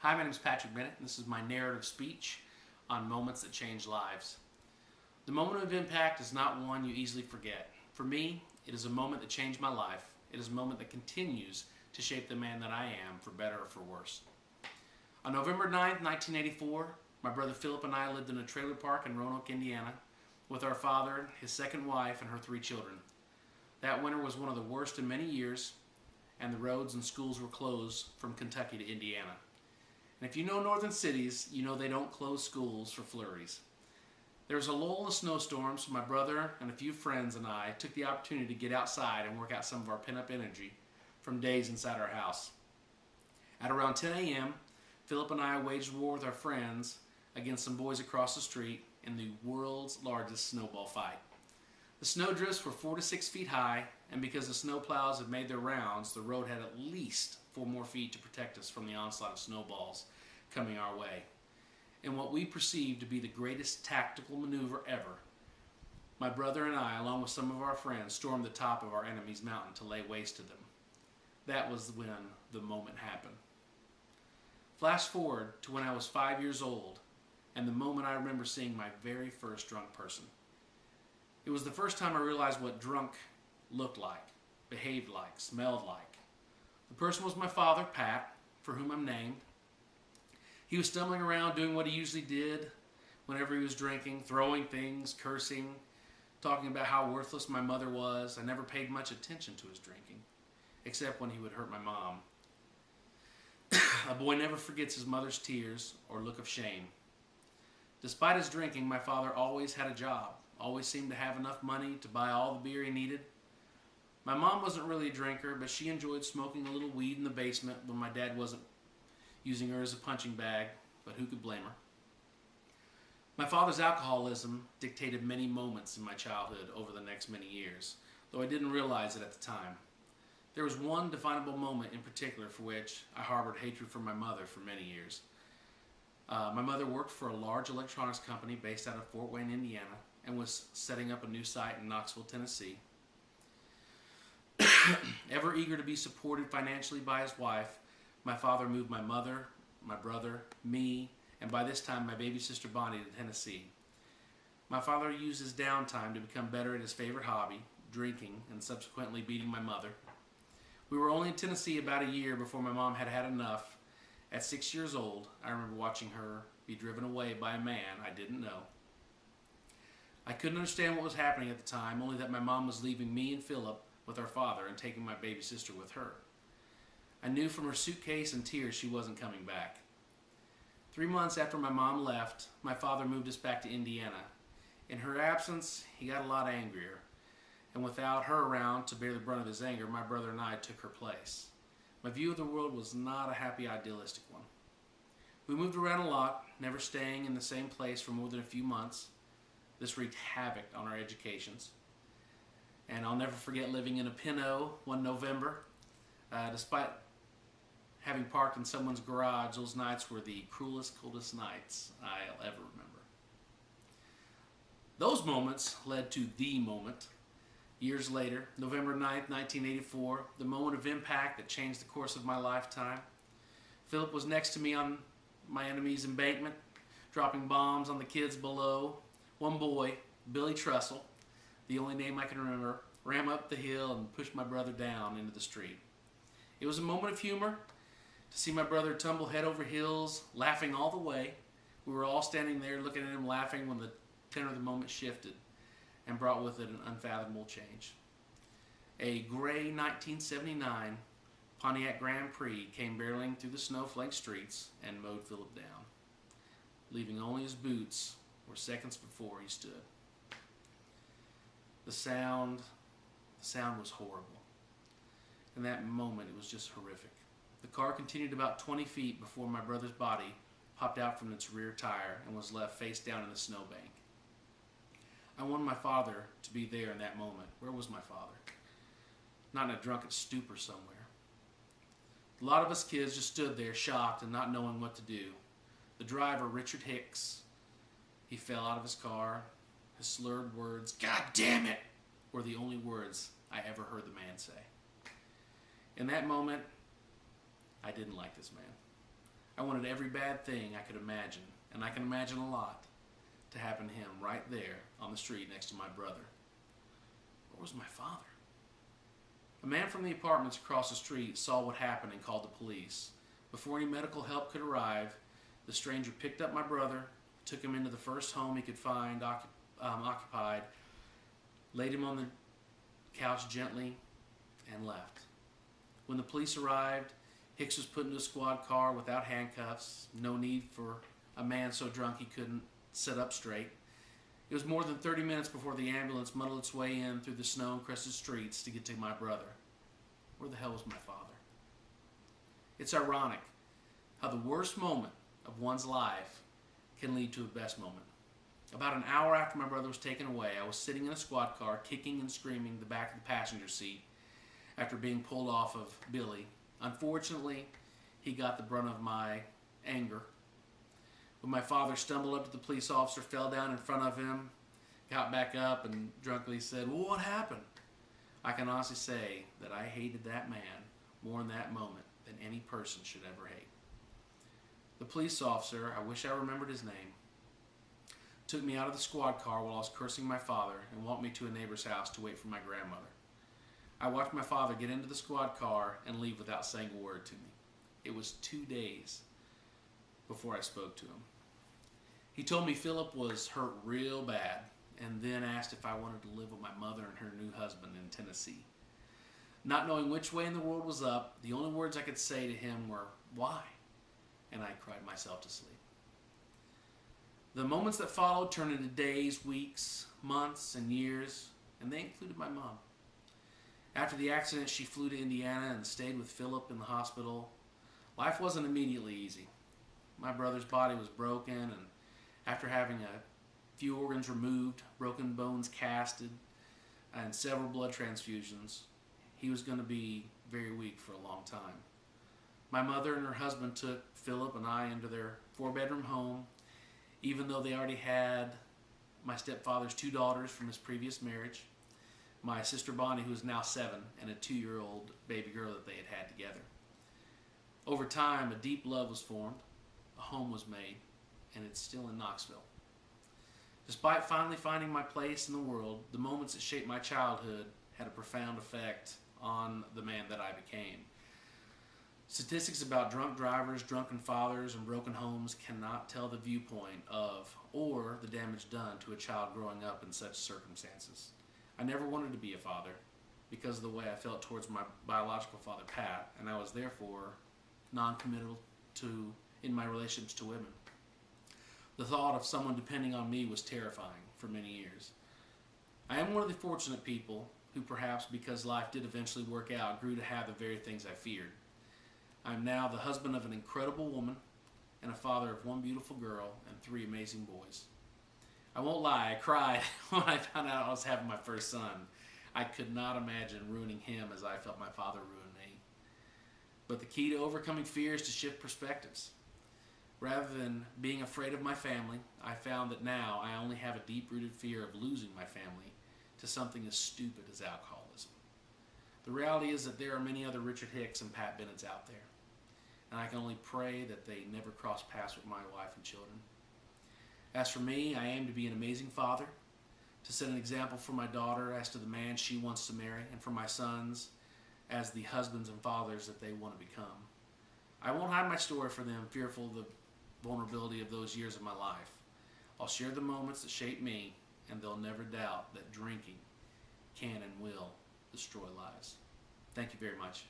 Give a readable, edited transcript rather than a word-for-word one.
Hi, my name is Patrick Bennett, and this is my narrative speech on moments that change lives. The moment of impact is not one you easily forget. For me, it is a moment that changed my life. It is a moment that continues to shape the man that I am, for better or for worse. On November 9th, 1984, my brother Philip and I lived in a trailer park in Roanoke, Indiana, with our father, his second wife, and her 3 children. That winter was one of the worst in many years, and the roads and schools were closed from Kentucky to Indiana. And if you know northern cities, you know they don't close schools for flurries. There was a lull in the snowstorm, so my brother and a few friends and I took the opportunity to get outside and work out some of our pent-up energy from days inside our house. At around 10 a.m., Philip and I waged war with our friends against some boys across the street in the world's largest snowball fight. The snowdrifts were 4 to 6 feet high, and because the snowplows had made their rounds, the road had at least 4 more feet to protect us from the onslaught of snowballs coming our way. In what we perceived to be the greatest tactical maneuver ever, my brother and I, along with some of our friends, stormed the top of our enemy's mountain to lay waste to them. That was when the moment happened. Flash forward to when I was 5 years old, and the moment I remember seeing my very first drunk person. It was the first time I realized what drunk looked like, behaved like, smelled like. The person was my father, Pat, for whom I'm named. He was stumbling around doing what he usually did whenever he was drinking, throwing things, cursing, talking about how worthless my mother was. I never paid much attention to his drinking, except when he would hurt my mom. A boy never forgets his mother's tears or look of shame. Despite his drinking, my father always had a job, always seemed to have enough money to buy all the beer he needed. My mom wasn't really a drinker, but she enjoyed smoking a little weed in the basement when my dad wasn't using her as a punching bag, but who could blame her? My father's alcoholism dictated many moments in my childhood over the next many years, though I didn't realize it at the time. There was one definable moment in particular for which I harbored hatred for my mother for many years. My mother worked for a large electronics company based out of Fort Wayne, Indiana, and was setting up a new site in Knoxville, Tennessee. Ever eager to be supported financially by his wife, my father moved my mother, my brother, me, and by this time my baby sister Bonnie to Tennessee. My father used his downtime to become better at his favorite hobby, drinking, and subsequently beating my mother. We were only in Tennessee about a year before my mom had had enough. At 6 years old, I remember watching her be driven away by a man I didn't know. I couldn't understand what was happening at the time, only that my mom was leaving me and Philip with our father and taking my baby sister with her. I knew from her suitcase and tears she wasn't coming back. 3 months after my mom left, my father moved us back to Indiana. In her absence, he got a lot angrier, and without her around to bear the brunt of his anger, my brother and I took her place. My view of the world was not a happy, idealistic one. We moved around a lot, never staying in the same place for more than a few months. This wreaked havoc on our educations. And I'll never forget living in a Pinot one November. Despite having parked in someone's garage, those nights were the cruelest, coldest nights I'll ever remember. Those moments led to the moment. Years later, November 9th, 1984, the moment of impact that changed the course of my lifetime. Philip was next to me on my enemy's embankment, dropping bombs on the kids below. One boy, Billy Trussell, the only name I can remember, ran up the hill and pushed my brother down into the street. It was a moment of humor to see my brother tumble head over heels, laughing all the way. We were all standing there looking at him laughing when the tenor of the moment shifted and brought with it an unfathomable change. A gray 1979 Pontiac Grand Prix came barreling through the snowflake streets and mowed Philip down, leaving only his boots where seconds before he stood. The sound was horrible. In that moment, it was just horrific. The car continued about 20 feet before my brother's body popped out from its rear tire and was left face down in the snowbank. I wanted my father to be there in that moment. Where was my father? Not in a drunken stupor somewhere. A lot of us kids just stood there shocked and not knowing what to do. The driver, Richard Hicks, he fell out of his car. His slurred words, "God damn it," were the only words I ever heard the man say. In that moment, I didn't like this man. I wanted every bad thing I could imagine, and I can imagine a lot, to happen to him right there on the street next to my brother. Where was my father? A man from the apartments across the street saw what happened and called the police. Before any medical help could arrive, the stranger picked up my brother, took him into the first home he could find occupied, laid him on the couch gently, and left. When the police arrived, Hicks was put into a squad car without handcuffs, no need for a man so drunk he couldn't sit up straight. It was more than 30 minutes before the ambulance muddled its way in through the snow-encrusted streets to get to my brother. Where the hell was my father? It's ironic how the worst moment of one's life can lead to a best moment. About an hour after my brother was taken away, I was sitting in a squad car, kicking and screaming the back of the passenger seat after being pulled off of Billy. Unfortunately, he got the brunt of my anger. When my father stumbled up to the police officer, fell down in front of him, got back up, and drunkenly said, "Well, what happened?" I can honestly say that I hated that man more in that moment than any person should ever hate. The police officer, I wish I remembered his name, took me out of the squad car while I was cursing my father and walked me to a neighbor's house to wait for my grandmother. I watched my father get into the squad car and leave without saying a word to me. It was 2 days before I spoke to him. He told me Philip was hurt real bad and then asked if I wanted to live with my mother and her new husband in Tennessee. Not knowing which way in the world was up, the only words I could say to him were, "Why?" And I cried myself to sleep. The moments that followed turned into days, weeks, months, and years, and they included my mom. After the accident, she flew to Indiana and stayed with Philip in the hospital. Life wasn't immediately easy. My brother's body was broken, and after having a few organs removed, broken bones casted, and several blood transfusions, he was going to be very weak for a long time. My mother and her husband took Philip and I into their 4-bedroom home, even though they already had my stepfather's 2 daughters from his previous marriage, my sister Bonnie, who is now 7, and a 2-year-old baby girl that they had had together. Over time, a deep love was formed, a home was made, and it's still in Knoxville. Despite finally finding my place in the world, the moments that shaped my childhood had a profound effect on the man that I became. Statistics about drunk drivers, drunken fathers, and broken homes cannot tell the viewpoint of or the damage done to a child growing up in such circumstances. I never wanted to be a father because of the way I felt towards my biological father, Pat, and I was therefore non-committal in my relationships to women. The thought of someone depending on me was terrifying for many years. I am one of the fortunate people who, perhaps because life did eventually work out, grew to have the very things I feared. I am now the husband of an incredible woman and a father of 1 beautiful girl and 3 amazing boys. I won't lie, I cried when I found out I was having my first son. I could not imagine ruining him as I felt my father ruin me. But the key to overcoming fear is to shift perspectives. Rather than being afraid of my family, I found that now I only have a deep-rooted fear of losing my family to something as stupid as alcoholism. The reality is that there are many other Richard Hicks and Pat Bennett's out there, and I can only pray that they never cross paths with my wife and children. As for me, I aim to be an amazing father, to set an example for my daughter as to the man she wants to marry, and for my sons as the husbands and fathers that they want to become. I won't hide my story for them, fearful of the vulnerability of those years of my life. I'll share the moments that shaped me, and they'll never doubt that drinking can and will destroy lives. Thank you very much.